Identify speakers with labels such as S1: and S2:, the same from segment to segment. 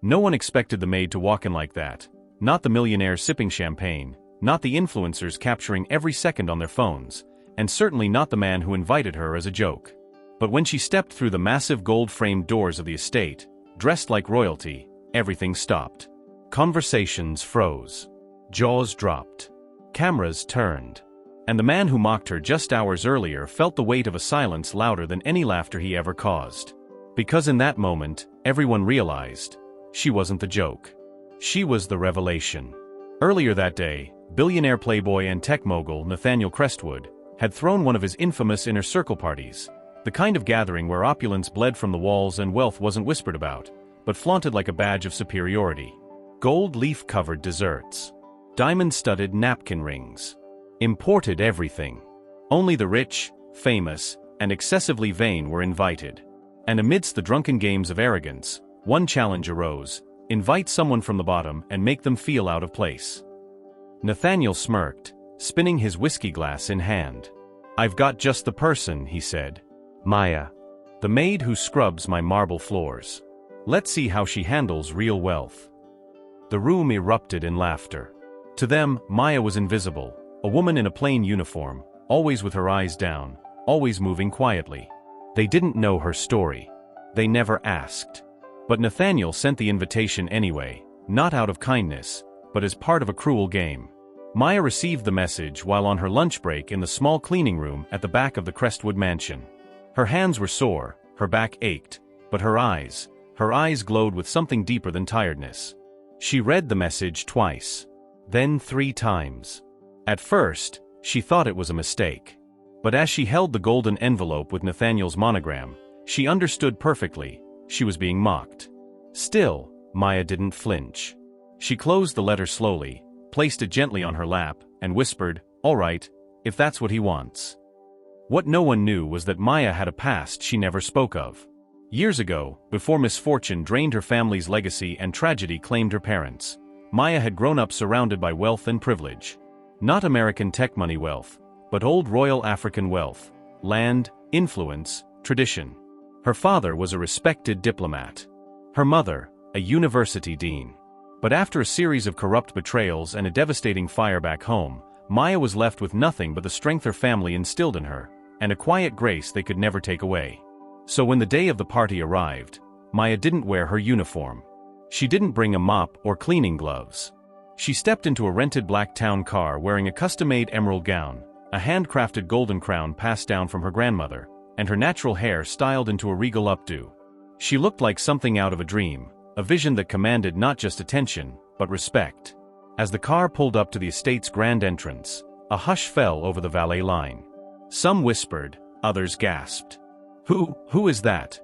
S1: No one expected the maid to walk in like that. Not the millionaire sipping champagne, not the influencers capturing every second on their phones, and certainly not the man who invited her as a joke. But when she stepped through the massive gold-framed doors of the estate, dressed like royalty, everything stopped. Conversations froze. Jaws dropped. Cameras turned. And the man who mocked her just hours earlier felt the weight of a silence louder than any laughter he ever caused. Because in that moment, everyone realized, she wasn't the joke. She was the revelation. Earlier that day, billionaire playboy and tech mogul Nathaniel Crestwood had thrown one of his infamous inner circle parties, the kind of gathering where opulence bled from the walls and wealth wasn't whispered about, but flaunted like a badge of superiority. Gold leaf-covered desserts. Diamond-studded napkin rings. Imported everything. Only the rich, famous, and excessively vain were invited. And amidst the drunken games of arrogance, one challenge arose: invite someone from the bottom and make them feel out of place. Nathaniel smirked, spinning his whiskey glass in hand. "I've got just the person," he said. "Maya. The maid who scrubs my marble floors. Let's see how she handles real wealth." The room erupted in laughter. To them, Maya was invisible, a woman in a plain uniform, always with her eyes down, always moving quietly. They didn't know her story. They never asked. But Nathaniel sent the invitation anyway, not out of kindness, but as part of a cruel game. Maya received the message while on her lunch break in the small cleaning room at the back of the Crestwood mansion. Her hands were sore, her back ached, but her eyes glowed with something deeper than tiredness. She read the message twice, then 3 times. At first, she thought it was a mistake. But as she held the golden envelope with Nathaniel's monogram, she understood perfectly. She was being mocked. Still, Maya didn't flinch. She closed the letter slowly, placed it gently on her lap, and whispered, "All right, if that's what he wants." What no one knew was that Maya had a past she never spoke of. Years ago, before misfortune drained her family's legacy and tragedy claimed her parents, Maya had grown up surrounded by wealth and privilege. Not American tech money wealth, but old royal African wealth, land, influence, tradition. Her father was a respected diplomat. Her mother, a university dean. But after a series of corrupt betrayals and a devastating fire back home, Maya was left with nothing but the strength her family instilled in her, and a quiet grace they could never take away. So when the day of the party arrived, Maya didn't wear her uniform. She didn't bring a mop or cleaning gloves. She stepped into a rented black town car wearing a custom-made emerald gown, a handcrafted golden crown passed down from her grandmother, and her natural hair styled into a regal updo. She looked like something out of a dream, a vision that commanded not just attention, but respect. As the car pulled up to the estate's grand entrance, a hush fell over the valet line. Some whispered, others gasped. Who is that?"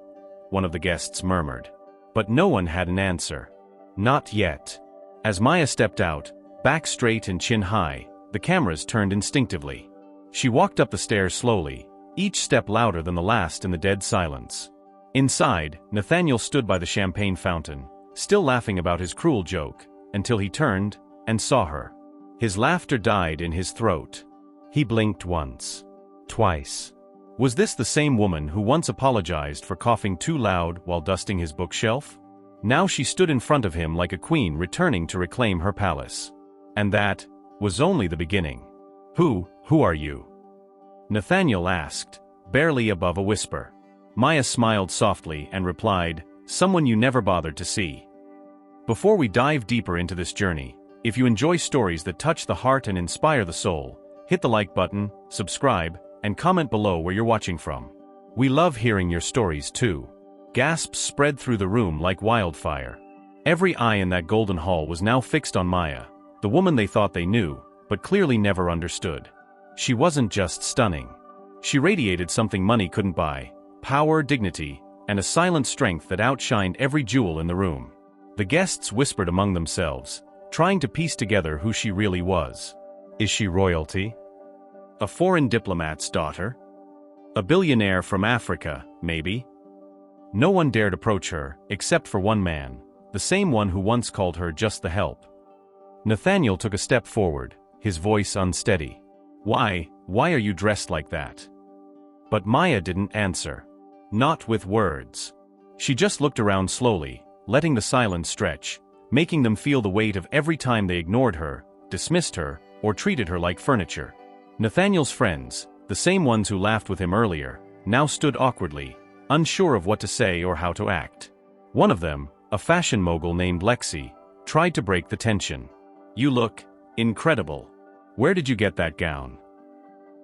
S1: one of the guests murmured. But no one had an answer. Not yet. As Maya stepped out, back straight and chin high, the cameras turned instinctively. She walked up the stairs slowly, each step louder than the last in the dead silence. Inside, Nathaniel stood by the champagne fountain, still laughing about his cruel joke, until he turned and saw her. His laughter died in his throat. He blinked once. Twice. Was this the same woman who once apologized for coughing too loud while dusting his bookshelf? Now she stood in front of him like a queen returning to reclaim her palace. And that was only the beginning. Who are you?" Nathaniel asked, barely above a whisper. Maya smiled softly and replied, "Someone you never bothered to see." Before we dive deeper into this journey, if you enjoy stories that touch the heart and inspire the soul, hit the like button, subscribe, and comment below where you're watching from. We love hearing your stories too. Gasps spread through the room like wildfire. Every eye in that golden hall was now fixed on Maya, the woman they thought they knew, but clearly never understood. She wasn't just stunning. She radiated something money couldn't buy: power, dignity, and a silent strength that outshined every jewel in the room. The guests whispered among themselves, trying to piece together who she really was. Is she royalty? A foreign diplomat's daughter? A billionaire from Africa, maybe? No one dared approach her, except for one man, the same one who once called her just the help. Nathaniel took a step forward, his voice unsteady. Why are you dressed like that?" But Maya didn't answer. Not with words. She just looked around slowly, letting the silence stretch, making them feel the weight of every time they ignored her, dismissed her, or treated her like furniture. Nathaniel's friends, the same ones who laughed with him earlier, now stood awkwardly, unsure of what to say or how to act. One of them, a fashion mogul named Lexi, tried to break the tension. "You look incredible. Where did you get that gown?"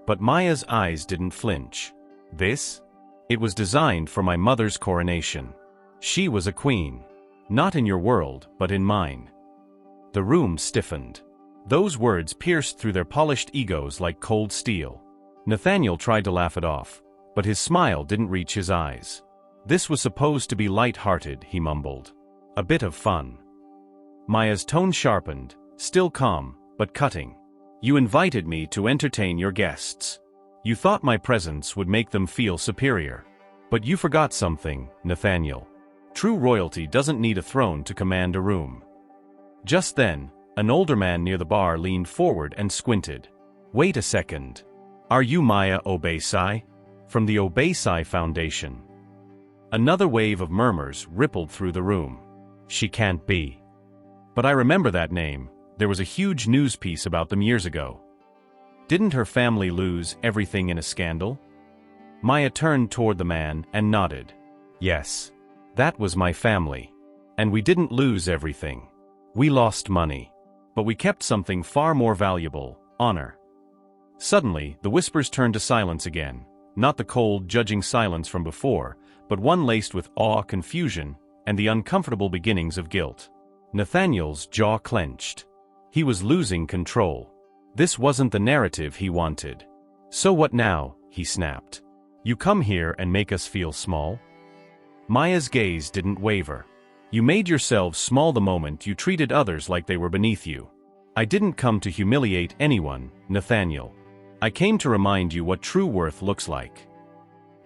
S1: But Maya's eyes didn't flinch. "This? It was designed for my mother's coronation. She was a queen. Not in your world, but in mine." The room stiffened. Those words pierced through their polished egos like cold steel. Nathaniel tried to laugh it off, but his smile didn't reach his eyes. "This was supposed to be light-hearted," he mumbled. "A bit of fun." Maya's tone sharpened, still calm, but cutting. "You invited me to entertain your guests. You thought my presence would make them feel superior. But you forgot something, Nathaniel. True royalty doesn't need a throne to command a room." Just then, an older man near the bar leaned forward and squinted. "Wait a second. Are you Maya Obeisai? From the Obeisai Foundation?" Another wave of murmurs rippled through the room. "She can't be. But I remember that name. There was a huge news piece about them years ago. Didn't her family lose everything in a scandal?" Maya turned toward the man and nodded. "Yes. That was my family. And we didn't lose everything. We lost money. But we kept something far more valuable: honor." Suddenly, the whispers turned to silence again, not the cold, judging silence from before, but one laced with awe, confusion, and the uncomfortable beginnings of guilt. Nathaniel's jaw clenched. He was losing control. This wasn't the narrative he wanted. "So what now?" he snapped. "You come here and make us feel small?" Maya's gaze didn't waver. "You made yourselves small the moment you treated others like they were beneath you. I didn't come to humiliate anyone, Nathaniel. I came to remind you what true worth looks like."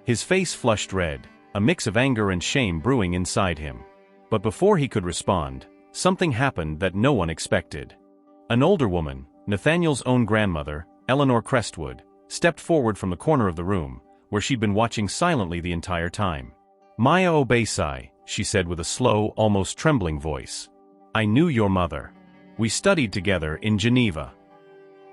S1: His face flushed red, a mix of anger and shame brewing inside him. But before he could respond, something happened that no one expected. An older woman, Nathaniel's own grandmother, Eleanor Crestwood, stepped forward from the corner of the room, where she'd been watching silently the entire time. "Maya Obeisai," she said with a slow, almost trembling voice. "I knew your mother. We studied together in Geneva."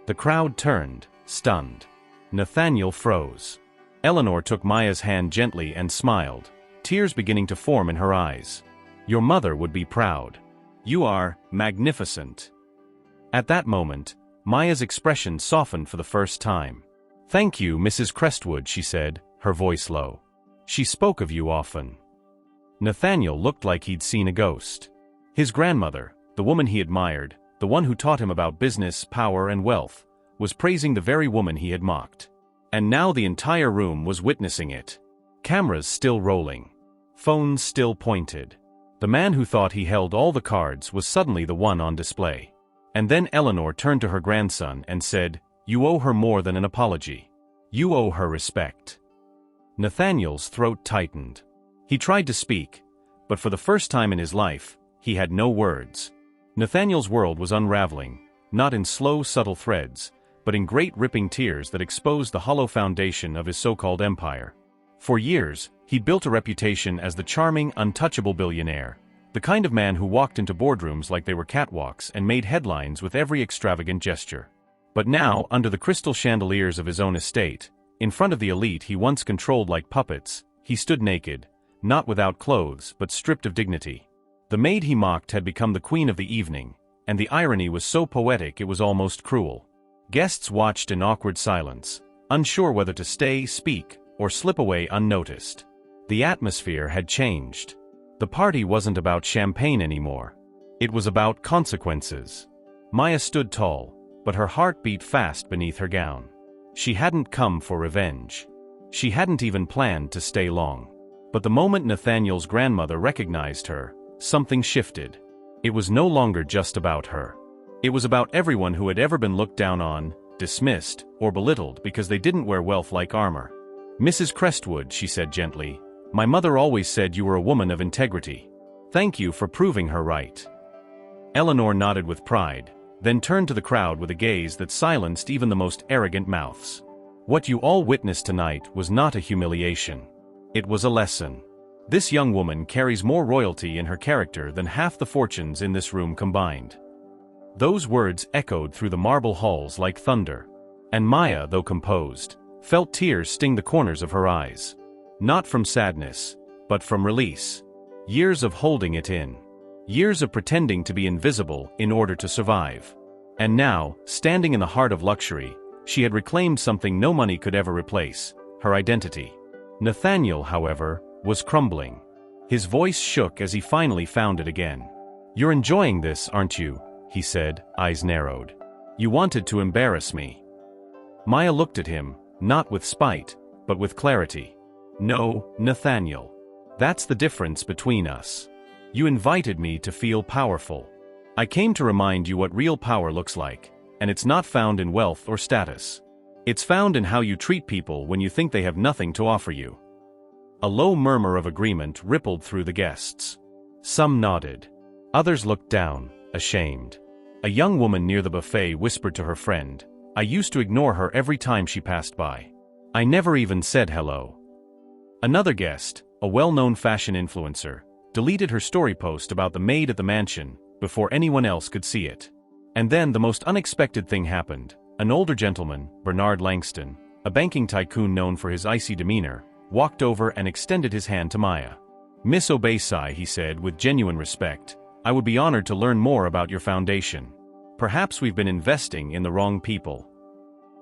S1: The crowd turned, stunned. Nathaniel froze. Eleanor took Maya's hand gently and smiled, tears beginning to form in her eyes. "Your mother would be proud. You are magnificent." At that moment, Maya's expression softened for the first time. "Thank you, Mrs. Crestwood," she said, her voice low. "She spoke of you often." Nathaniel looked like he'd seen a ghost. His grandmother, the woman he admired, the one who taught him about business, power, and wealth, was praising the very woman he had mocked. And now the entire room was witnessing it. Cameras still rolling. Phones still pointed. The man who thought he held all the cards was suddenly the one on display. And then Eleanor turned to her grandson and said, "You owe her more than an apology. You owe her respect." Nathaniel's throat tightened. He tried to speak, but for the first time in his life, he had no words. Nathaniel's world was unraveling, not in slow, subtle threads, but in great ripping tears that exposed the hollow foundation of his so-called empire. For years, he'd built a reputation as the charming, untouchable billionaire, the kind of man who walked into boardrooms like they were catwalks and made headlines with every extravagant gesture. But now, under the crystal chandeliers of his own estate, in front of the elite he once controlled like puppets, he stood naked, not without clothes, but stripped of dignity. The maid he mocked had become the queen of the evening, and the irony was so poetic it was almost cruel. Guests watched in awkward silence, unsure whether to stay, speak, or slip away unnoticed. The atmosphere had changed. The party wasn't about champagne anymore. It was about consequences. Maya stood tall, but her heart beat fast beneath her gown. She hadn't come for revenge. She hadn't even planned to stay long. But the moment Nathaniel's grandmother recognized her, something shifted. It was no longer just about her. It was about everyone who had ever been looked down on, dismissed, or belittled because they didn't wear wealth like armor. "Mrs. Crestwood," she said gently, "my mother always said you were a woman of integrity. Thank you for proving her right." Eleanor nodded with pride, then turned to the crowd with a gaze that silenced even the most arrogant mouths. "What you all witnessed tonight was not a humiliation. It was a lesson. This young woman carries more royalty in her character than half the fortunes in this room combined." Those words echoed through the marble halls like thunder. And Maya, though composed, felt tears sting the corners of her eyes. Not from sadness, but from release. Years of holding it in. Years of pretending to be invisible in order to survive. And now, standing in the heart of luxury, she had reclaimed something no money could ever replace: her identity. Nathaniel, however, was crumbling. His voice shook as he finally found it again. "You're enjoying this, aren't you?" he said, eyes narrowed. "You wanted to embarrass me." Maya looked at him, not with spite, but with clarity. "No, Nathaniel. That's the difference between us. You invited me to feel powerful. I came to remind you what real power looks like, and it's not found in wealth or status. It's found in how you treat people when you think they have nothing to offer you." A low murmur of agreement rippled through the guests. Some nodded. Others looked down, ashamed. A young woman near the buffet whispered to her friend, "I used to ignore her every time she passed by. I never even said hello." Another guest, a well-known fashion influencer, deleted her story post about the maid at the mansion before anyone else could see it. And then the most unexpected thing happened. An older gentleman, Bernard Langston, a banking tycoon known for his icy demeanor, walked over and extended his hand to Maya. "Miss Obaisai," he said with genuine respect, "I would be honored to learn more about your foundation. Perhaps we've been investing in the wrong people."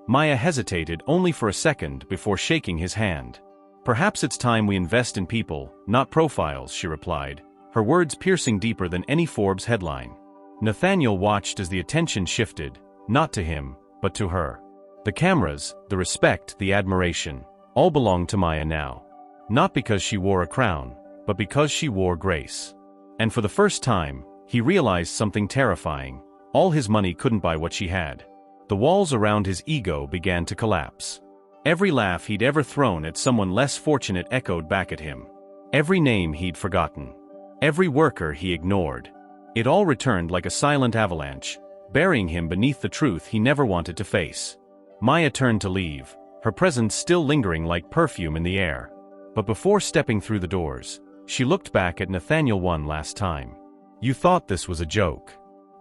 S1: Maya hesitated only for a second before shaking his hand. "Perhaps it's time we invest in people, not profiles," she replied, her words piercing deeper than any Forbes headline. Nathaniel watched as the attention shifted, not to him, but to her. The cameras, the respect, the admiration, all belonged to Maya now. Not because she wore a crown, but because she wore grace. And for the first time, he realized something terrifying. All his money couldn't buy what she had. The walls around his ego began to collapse. Every laugh he'd ever thrown at someone less fortunate echoed back at him. Every name he'd forgotten. Every worker he ignored. It all returned like a silent avalanche, burying him beneath the truth he never wanted to face. Maya turned to leave, her presence still lingering like perfume in the air. But before stepping through the doors, she looked back at Nathaniel one last time. "You thought this was a joke.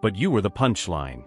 S1: But you were the punchline."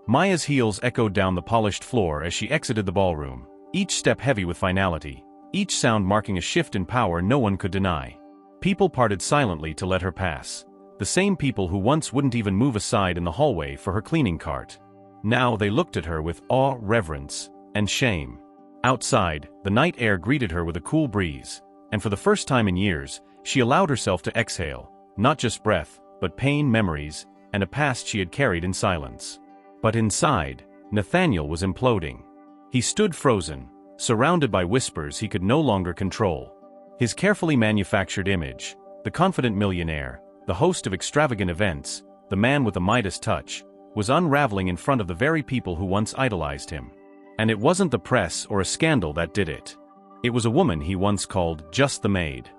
S1: Maya's heels echoed down the polished floor as she exited the ballroom, each step heavy with finality, each sound marking a shift in power no one could deny. People parted silently to let her pass. The same people who once wouldn't even move aside in the hallway for her cleaning cart. Now they looked at her with awe, reverence, and shame. Outside, the night air greeted her with a cool breeze, and for the first time in years, she allowed herself to exhale, not just breath, but pain, memories, and a past she had carried in silence. But inside, Nathaniel was imploding. He stood frozen, surrounded by whispers he could no longer control. His carefully manufactured image, the confident millionaire, the host of extravagant events, the man with the Midas touch, was unraveling in front of the very people who once idolized him. And it wasn't the press or a scandal that did it. It was a woman he once called just the maid.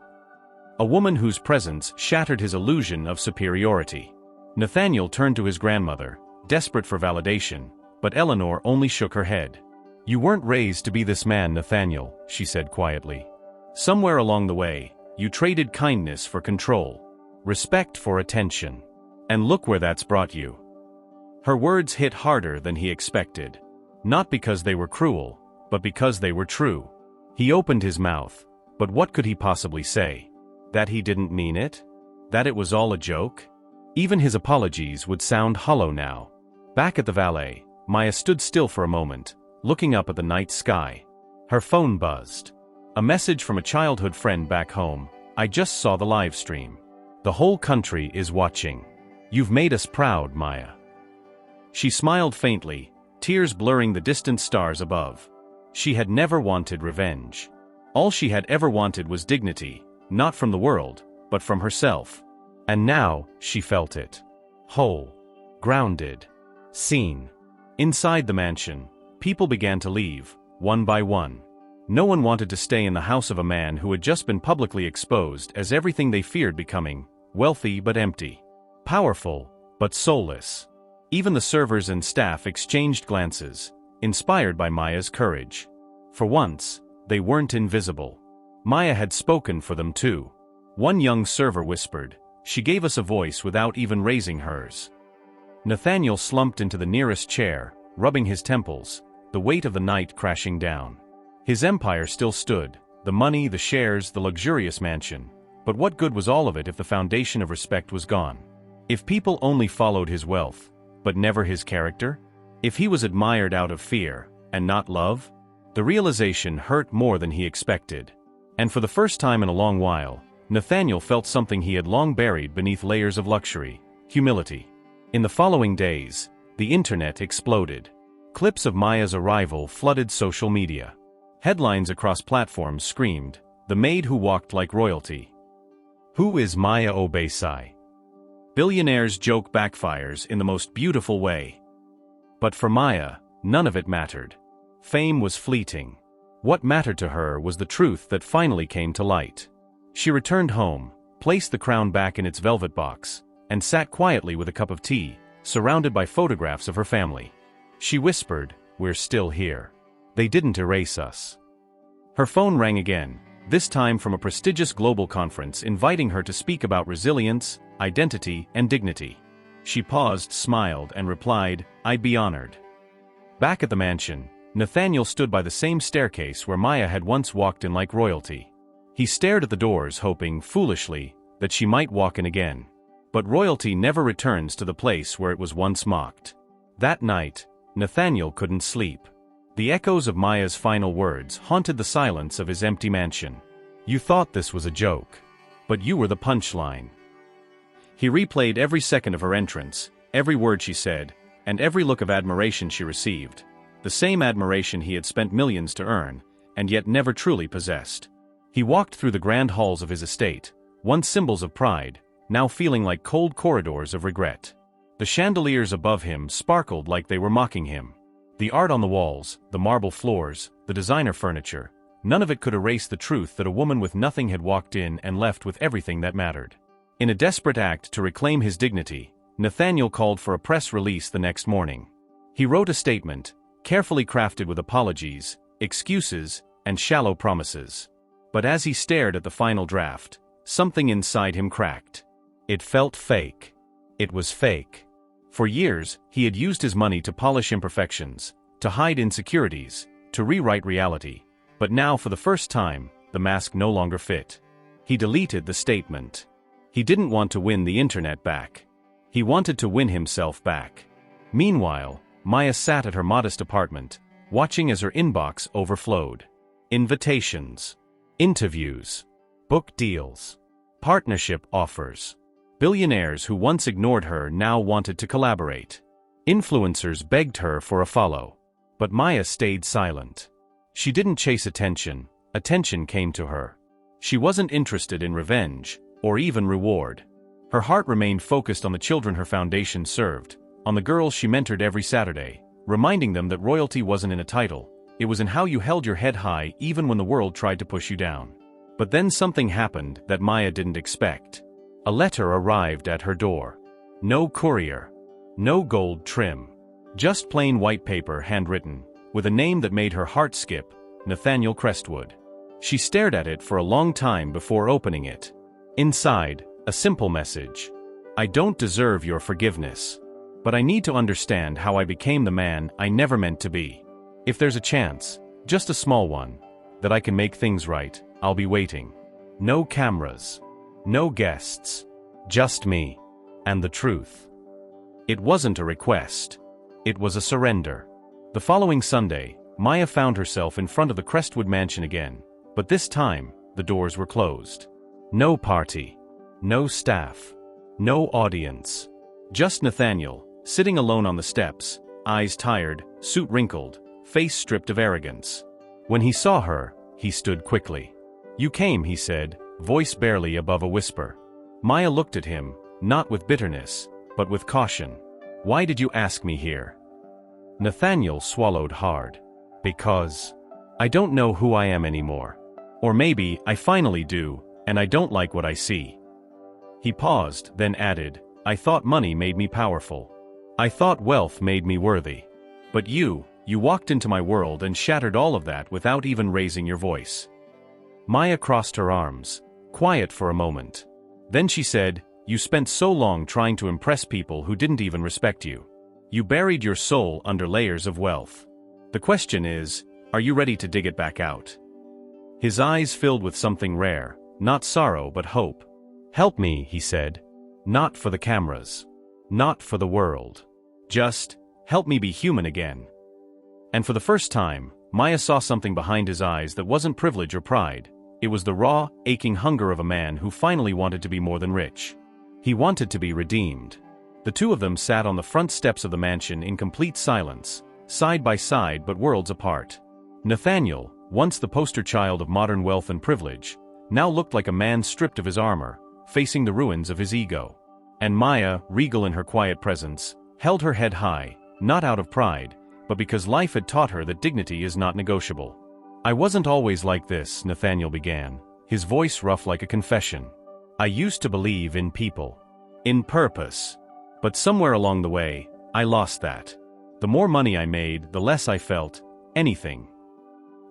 S1: A woman whose presence shattered his illusion of superiority. Nathaniel turned to his grandmother, desperate for validation, but Eleanor only shook her head. "You weren't raised to be this man, Nathaniel," she said quietly. "Somewhere along the way, you traded kindness for control, respect for attention. And look where that's brought you." Her words hit harder than he expected. Not because they were cruel, but because they were true. He opened his mouth, but what could he possibly say? That he didn't mean it? That it was all a joke? Even his apologies would sound hollow now. Back at the valet, Maya stood still for a moment, looking up at the night sky. Her phone buzzed. A message from a childhood friend back home. "I just saw the live stream. The whole country is watching. You've made us proud, Maya." She smiled faintly, tears blurring the distant stars above. She had never wanted revenge. All she had ever wanted was dignity, not from the world, but from herself. And now, she felt it. Whole. Grounded. Seen. Inside the mansion, people began to leave, one by one. No one wanted to stay in the house of a man who had just been publicly exposed as everything they feared becoming: wealthy but empty, powerful but soulless. Even the servers and staff exchanged glances, inspired by Maya's courage. For once, they weren't invisible. Maya had spoken for them too. One young server whispered. She gave us a voice without even raising hers. Nathaniel slumped into the nearest chair, rubbing his temples, the weight of the night crashing down. His empire still stood, the money, the shares, the luxurious mansion. But what good was all of it if the foundation of respect was gone? If people only followed his wealth, but never his character? If he was admired out of fear, and not love? The realization hurt more than he expected. And for the first time in a long while, Nathaniel felt something he had long buried beneath layers of luxury: humility. In the following days, the internet exploded. Clips of Maya's arrival flooded social media. Headlines across platforms screamed, "The maid who walked like royalty." Who is Maya Obeisai? Billionaire's joke backfires in the most beautiful way. But for Maya, none of it mattered. Fame was fleeting. What mattered to her was the truth that finally came to light. She returned home, placed the crown back in its velvet box, and sat quietly with a cup of tea, surrounded by photographs of her family. She whispered, "We're still here. They didn't erase us." Her phone rang again, this time from a prestigious global conference inviting her to speak about resilience, identity, and dignity. She paused, smiled, and replied, "I'd be honored." Back at the mansion, Nathaniel stood by the same staircase where Maya had once walked in like royalty. He stared at the doors, hoping, foolishly, that she might walk in again. But royalty never returns to the place where it was once mocked. That night, Nathaniel couldn't sleep. The echoes of Maya's final words haunted the silence of his empty mansion. "You thought this was a joke. But you were the punchline." He replayed every second of her entrance, every word she said, and every look of admiration she received. The same admiration he had spent millions to earn, and yet never truly possessed. He walked through the grand halls of his estate, once symbols of pride, now feeling like cold corridors of regret. The chandeliers above him sparkled like they were mocking him. The art on the walls, the marble floors, the designer furniture, none of it could erase the truth that a woman with nothing had walked in and left with everything that mattered. In a desperate act to reclaim his dignity, Nathaniel called for a press release the next morning. He wrote a statement, carefully crafted with apologies, excuses, and shallow promises. But as he stared at the final draft, something inside him cracked. It felt fake. It was fake. For years, he had used his money to polish imperfections, to hide insecurities, to rewrite reality. But now, for the first time, the mask no longer fit. He deleted the statement. He didn't want to win the internet back. He wanted to win himself back. Meanwhile, Maya sat at her modest apartment, watching as her inbox overflowed. Invitations. Interviews. Book deals. Partnership offers. Billionaires who once ignored her now wanted to collaborate. Influencers begged her for a follow. But Maya stayed silent. She didn't chase attention. Attention came to her. She wasn't interested in revenge, or even reward. Her heart remained focused on the children her foundation served, on the girls she mentored every Saturday, reminding them that royalty wasn't in a title, it was in how you held your head high even when the world tried to push you down. But then something happened that Maya didn't expect. A letter arrived at her door. No courier. No gold trim. Just plain white paper, handwritten, with a name that made her heart skip, Nathaniel Crestwood. She stared at it for a long time before opening it. Inside, a simple message. "I don't deserve your forgiveness. But I need to understand how I became the man I never meant to be. If there's a chance, just a small one, that I can make things right, I'll be waiting. No cameras. No guests. Just me. And the truth." It wasn't a request. It was a surrender. The following Sunday, Maya found herself in front of the Crestwood mansion again, but this time, the doors were closed. No party. No staff. No audience. Just Nathaniel, sitting alone on the steps, eyes tired, suit wrinkled, face stripped of arrogance. When he saw her, he stood quickly. "You came," he said, voice barely above a whisper. Maya looked at him, not with bitterness, but with caution. "Why did you ask me here?" Nathaniel swallowed hard. "Because I don't know who I am anymore. Or maybe I finally do, and I don't like what I see." He paused, then added, "I thought money made me powerful. I thought wealth made me worthy. But you walked into my world and shattered all of that without even raising your voice." Maya crossed her arms, Quiet for a moment. Then she said, "You spent so long trying to impress people who didn't even respect you. You buried your soul under layers of wealth. The question is, are you ready to dig it back out?" His eyes filled with something rare, not sorrow but hope. "Help me," he said. "Not for the cameras. Not for the world. Just, help me be human again." And for the first time, Maya saw something behind his eyes that wasn't privilege or pride. It was the raw, aching hunger of a man who finally wanted to be more than rich. He wanted to be redeemed. The two of them sat on the front steps of the mansion in complete silence, side by side but worlds apart. Nathaniel, once the poster child of modern wealth and privilege, now looked like a man stripped of his armor, facing the ruins of his ego. And Maya, regal in her quiet presence, held her head high, not out of pride, but because life had taught her that dignity is not negotiable. "I wasn't always like this," Nathaniel began, his voice rough like a confession. "I used to believe in people. In purpose. But somewhere along the way, I lost that. The more money I made, the less I felt anything."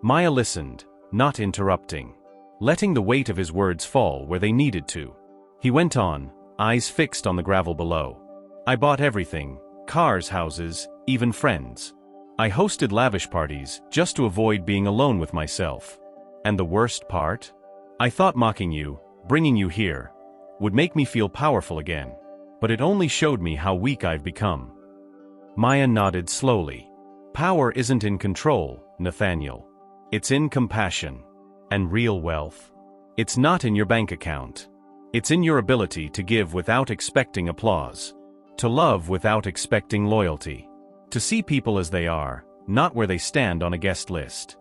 S1: Maya listened, not interrupting, letting the weight of his words fall where they needed to. He went on, eyes fixed on the gravel below. "I bought everything, cars, houses, even friends. I hosted lavish parties just to avoid being alone with myself. And the worst part? I thought mocking you, bringing you here, would make me feel powerful again. But it only showed me how weak I've become." Maya nodded slowly. "Power isn't in control, Nathaniel. It's in compassion. And real wealth? It's not in your bank account. It's in your ability to give without expecting applause. To love without expecting loyalty. To see people as they are, not where they stand on a guest list."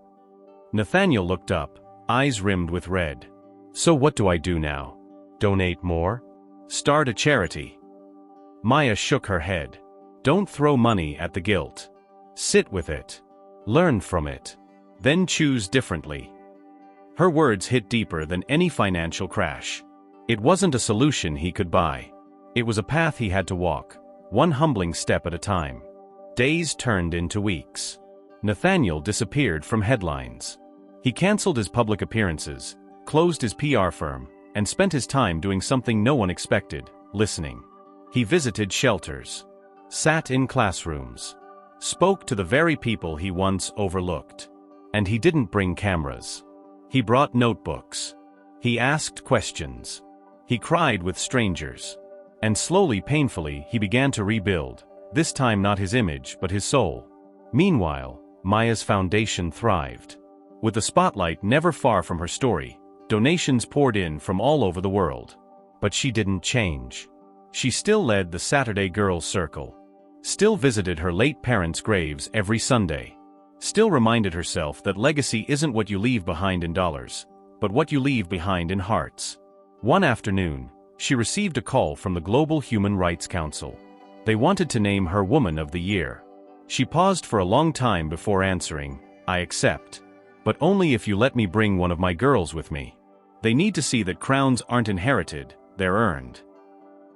S1: Nathaniel looked up, eyes rimmed with red. "So what do I do now? Donate more? Start a charity?" Maya shook her head. "Don't throw money at the guilt. Sit with it. Learn from it. Then choose differently." Her words hit deeper than any financial crash. It wasn't a solution he could buy. It was a path he had to walk, one humbling step at a time. Days turned into weeks. Nathaniel disappeared from headlines. He canceled his public appearances, closed his PR firm, and spent his time doing something no one expected: listening. He visited shelters, sat in classrooms, spoke to the very people he once overlooked. And he didn't bring cameras. He brought notebooks. He asked questions. He cried with strangers. And slowly, painfully, he began to rebuild, this time not his image but his soul. Meanwhile, Maya's foundation thrived. With the spotlight never far from her story, donations poured in from all over the world. But she didn't change. She still led the Saturday Girls' Circle. Still visited her late parents' graves every Sunday. Still reminded herself that legacy isn't what you leave behind in dollars, but what you leave behind in hearts. One afternoon, she received a call from the Global Human Rights Council. They wanted to name her Woman of the Year. She paused for a long time before answering, "I accept. But only if you let me bring one of my girls with me. They need to see that crowns aren't inherited, they're earned."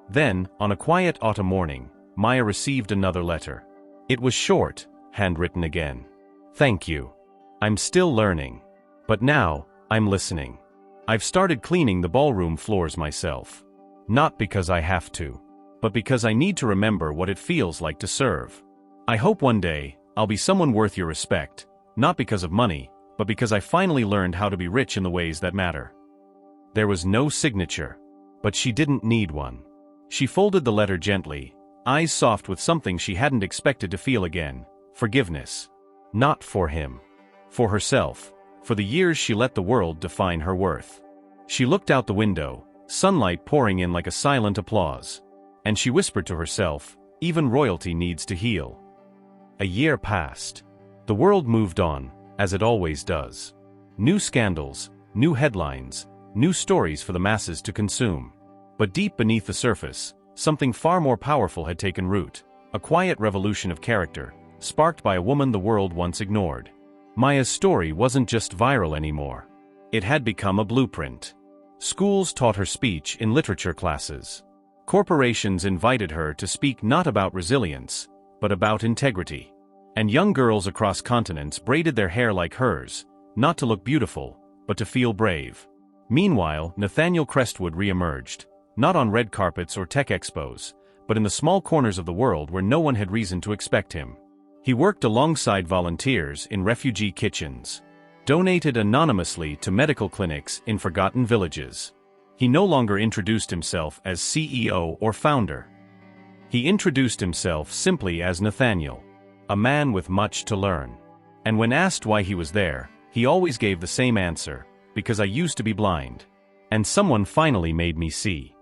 S1: Then, on a quiet autumn morning, Maya received another letter. It was short, handwritten again. "Thank you. I'm still learning. But now, I'm listening. I've started cleaning the ballroom floors myself. Not because I have to, but because I need to remember what it feels like to serve. I hope one day, I'll be someone worth your respect, not because of money, but because I finally learned how to be rich in the ways that matter." There was no signature, but she didn't need one. She folded the letter gently, eyes soft with something she hadn't expected to feel again: forgiveness. Not for him. For herself. For the years she let the world define her worth. She looked out the window, sunlight pouring in like a silent applause. And she whispered to herself, even royalty needs to heal. A year passed. The world moved on, as it always does. New scandals, new headlines, new stories for the masses to consume. But deep beneath the surface, something far more powerful had taken root. A quiet revolution of character, sparked by a woman the world once ignored. Maya's story wasn't just viral anymore. It had become a blueprint. Schools taught her speech in literature classes. Corporations invited her to speak not about resilience, but about integrity. And young girls across continents braided their hair like hers, not to look beautiful, but to feel brave. Meanwhile, Nathaniel Crestwood re-emerged, not on red carpets or tech expos, but in the small corners of the world where no one had reason to expect him. He worked alongside volunteers in refugee kitchens, donated anonymously to medical clinics in forgotten villages. He no longer introduced himself as CEO or founder. He introduced himself simply as Nathaniel, a man with much to learn. And when asked why he was there, he always gave the same answer: because I used to be blind. And someone finally made me see.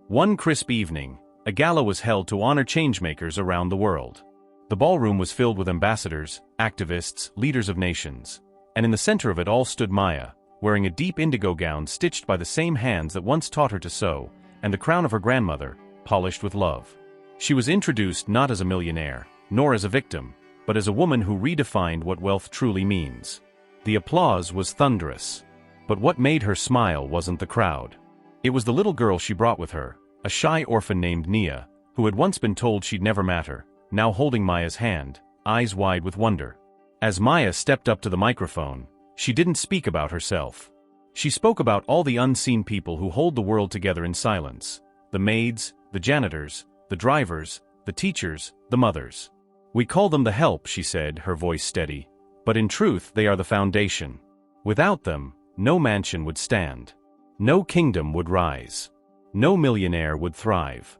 S1: One crisp evening, a gala was held to honor changemakers around the world. The ballroom was filled with ambassadors, activists, leaders of nations. And in the center of it all stood Maya, wearing a deep indigo gown stitched by the same hands that once taught her to sew, and the crown of her grandmother, polished with love. She was introduced not as a millionaire, nor as a victim, but as a woman who redefined what wealth truly means. The applause was thunderous. But what made her smile wasn't the crowd. It was the little girl she brought with her, a shy orphan named Nia, who had once been told she'd never matter, now holding Maya's hand, eyes wide with wonder. As Maya stepped up to the microphone, she didn't speak about herself. She spoke about all the unseen people who hold the world together in silence: the maids, the janitors, the drivers, the teachers, the mothers. We call them the help, she said, her voice steady. But in truth, they are the foundation. Without them, no mansion would stand. No kingdom would rise. No millionaire would thrive.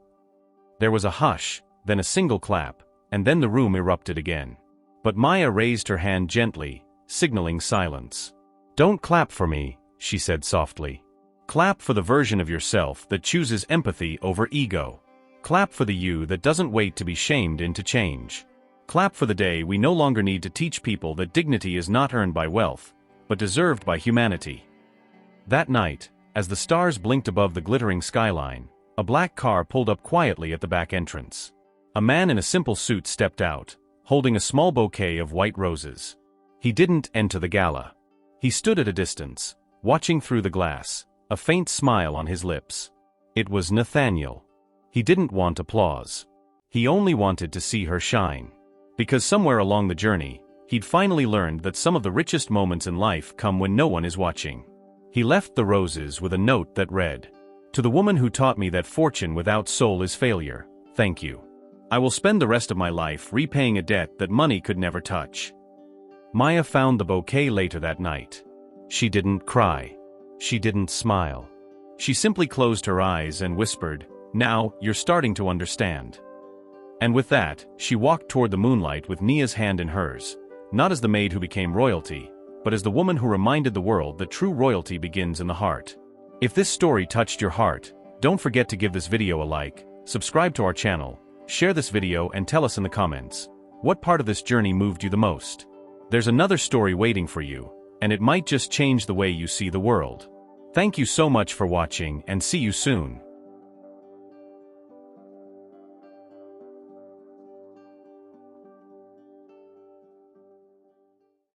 S1: There was a hush, then a single clap, and then the room erupted again. But Maya raised her hand gently, signaling silence. "Don't clap for me," she said softly. "Clap for the version of yourself that chooses empathy over ego. Clap for the you that doesn't wait to be shamed into change. Clap for the day we no longer need to teach people that dignity is not earned by wealth, but deserved by humanity." That night, as the stars blinked above the glittering skyline, a black car pulled up quietly at the back entrance. A man in a simple suit stepped out, holding a small bouquet of white roses. He didn't enter the gala. He stood at a distance, watching through the glass, a faint smile on his lips. It was Nathaniel. He didn't want applause. He only wanted to see her shine. Because somewhere along the journey, he'd finally learned that some of the richest moments in life come when no one is watching. He left the roses with a note that read, "To the woman who taught me that fortune without soul is failure, thank you. I will spend the rest of my life repaying a debt that money could never touch." Maya found the bouquet later that night. She didn't cry. She didn't smile. She simply closed her eyes and whispered, "Now, you're starting to understand." And with that, she walked toward the moonlight with Nia's hand in hers, not as the maid who became royalty, but as the woman who reminded the world that true royalty begins in the heart. If this story touched your heart, don't forget to give this video a like, subscribe to our channel, share this video and tell us in the comments, what part of this journey moved you the most? There's another story waiting for you, and it might just change the way you see the world. Thank you so much for watching and see you soon.